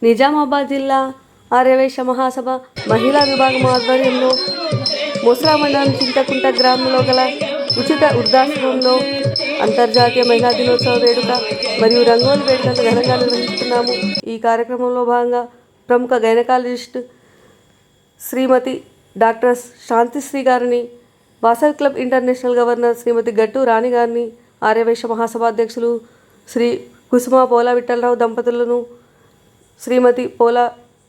నిజామాబాద్ జిల్లా ఆర్యవైశ్య మహాసభ మహిళా విభాగం ఆధ్వర్యంలో మోస్రా మండలం చింతకుంట గ్రామంలో గల ఉచిత వృద్ధాశ్రమంలో అంతర్జాతీయ మహిళా దినోత్సవ వేడుక మరియు రంగోలి వేడుకలు ఘనంగా నిర్వహిస్తున్నాము. ఈ కార్యక్రమంలో భాగంగా ప్రముఖ గైనకాలజిస్ట్ శ్రీమతి డాక్టర్ శాంతిశ్రీ గారిని, వాసవి క్లబ్ ఇంటర్నేషనల్ గవర్నర్ శ్రీమతి గట్టు రాణి గారిని, ఆర్యవైశ్య మహాసభ అధ్యక్షులు శ్రీ కుసుమ పోలా విఠలరావు దంపతులను, శ్రీమతి పోలా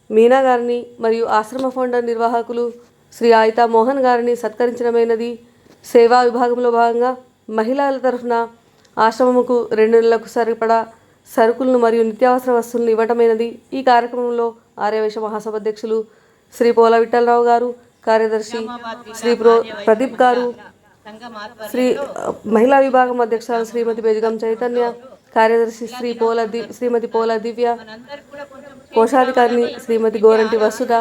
మీనా గారిని మరియు ఆశ్రమ ఫౌండర్ నిర్వాహకులు శ్రీ ఆయితా మోహన్ గారిని సత్కరించడమైనది. సేవా విభాగంలో భాగంగా మహిళల తరఫున ఆశ్రమముకు 2 నెలలకు సరిపడా సరుకులను మరియు నిత్యావసర వస్తువులను ఇవ్వటమైనది. ఈ కార్యక్రమంలో ఆర్యవైశ్య మహాసభ అధ్యక్షులు శ్రీ పోలా విఠలరావు గారు, కార్యదర్శి శ్రీ ప్రదీప్ గారు, మహిళా విభాగం అధ్యక్షురాలు శ్రీమతి బెజగం చైతన్య, కార్యదర్శి శ్రీమతి పోలా దివ్య, కోశాధికారిని శ్రీమతి గోరంటి వసుధ,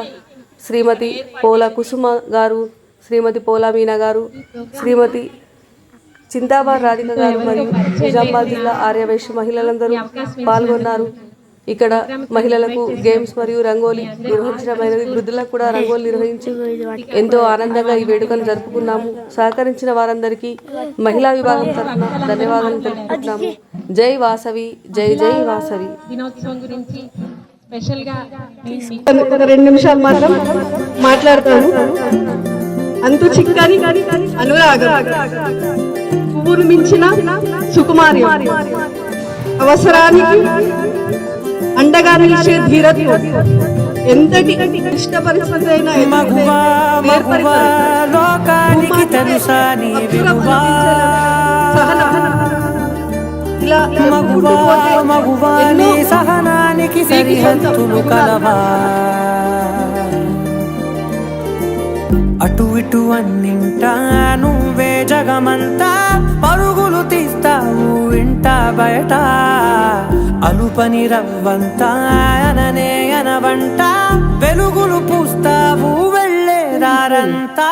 శ్రీమతి పోలా కుసుమ గారు, శ్రీమతి పోలా మీనా గారు, శ్రీమతి చింతాబార్ రాధిక గారు మరియు నిజామాబాద్ జిల్లా ఆర్యవైశ్య మహిళలందరూ పాల్గొన్నారు. ఇక్కడ మహిళలకు గేమ్స్ మరియు రంగోలి నిర్వహించడమైనది. వృద్ధులకు కూడా రంగోలి నిర్వహించి ఎంతో ఆనందంగా ఈ వేడుకను జరుపుకున్నాము. సహకరించిన వారందరికీ మహిళా విభాగం తరఫున ధన్యవాదాలు తెలుపుతున్నాము. జై వాసవి, జై జై వాసవి. దినోత్సవం గురించి స్పెషల్గా ఒక 2 నిమిషాలు మాత్రం మాట్లాడతాను. అంతు చిక్కని అనురాగం, పువ్వును మించిన సుకుమార్యం, అవసరానికి అండగా నిలిచే ధీరత్వం, ఎంతటి ఇష్ట పరిస్థితి అయినా సహనానికి సరిహద్దులు కలవా, అటు ఇటు అన్నింటా నువ్వే జగమంతా, పరుగులు తీస్తావు ఇంట బయట, అలుపని రవ్వంతా అననే అనవంట, వెలుగులు పూస్తావు వెళ్ళేదారంతా.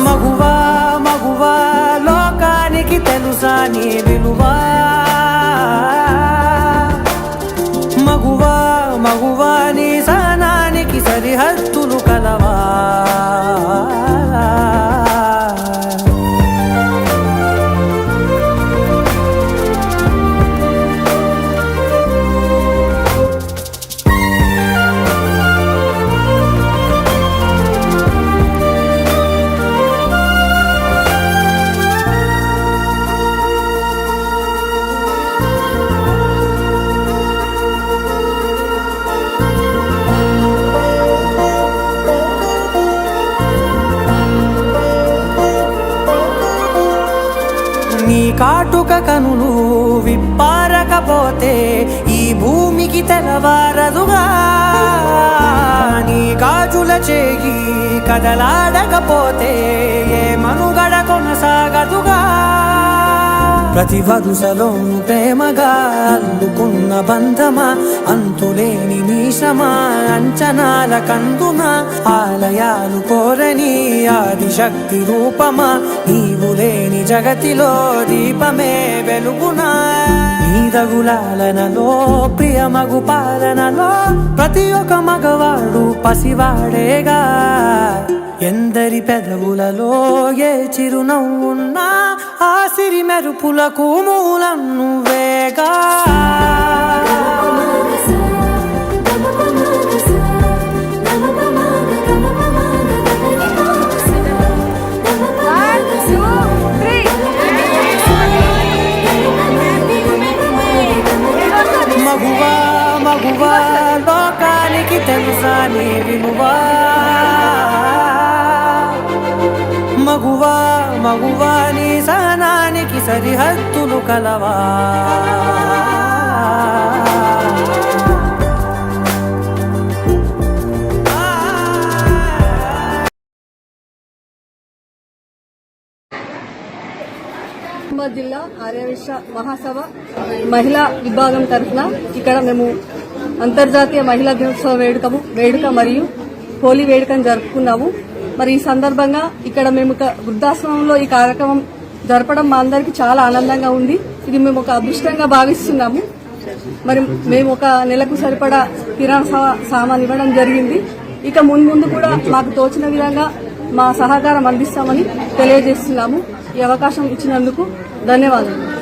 మగువా మగువా లోకానికి తెలుసా నీ విలువా, మగువా మగువా నీ సహనానికి సరిహద్దులు కలవా. నీ కాటుక కనులు విప్పారకపోతే ఈ భూమికి తెలవారదుగా, నీ గాజుల చేయి కదలాడకపోతే ఏ మనుగడ కొనసాగదుగా. ప్రతి వరుసలోను ప్రేమగా అల్లుకున్న బంధమా, అంతులేని నీశమా అంచనాల కందున, ఆలయాలు కోరని ఆదిశక్తి రూపమా, నీవు లేని జగతిలో దీపమే వెలుగునా. నీదగులాలనలో ప్రియమగు పాలనలో ప్రతి ఒక్క మగవాడు పసివాడేగా, ఎందరి పెదవులలో ఏ చిరునవ్వున్నా ఆ సిరి మెరుపులకు మూలం నువ్వేగా. మగువా మగువా లోకానికి తెలుసా నీ విలువా, మగువా మగువా నీ సహనానికి సరిహద్దులు కలవా. నిజామాబాద్ జిల్లా ఆర్యవైశ్య మహాసభ మహిళా విభాగం తరఫున ఇక్కడ మేము అంతర్జాతీయ మహిళా దినోత్సవ వేడుక మరియు హోలీ వేడుకను జరుపుకున్నాము. మరి ఈ సందర్భంగా ఇక్కడ మేము ఒక వృద్ధాశ్రమంలో ఈ కార్యక్రమం జరపడం మా అందరికీ చాలా ఆనందంగా ఉంది. ఇది మేము ఒక అదృష్టంగా భావిస్తున్నాము. మరి మేము ఒక నెలకు సరిపడా కిరాణా సామాన్ ఇవ్వడం జరిగింది. ఇక ముందు కూడా మాకు తోచిన విధంగా మా సహకారం అందిస్తామని తెలియజేస్తున్నాము. ఈ అవకాశం ఇచ్చినందుకు ధన్యవాదాలు.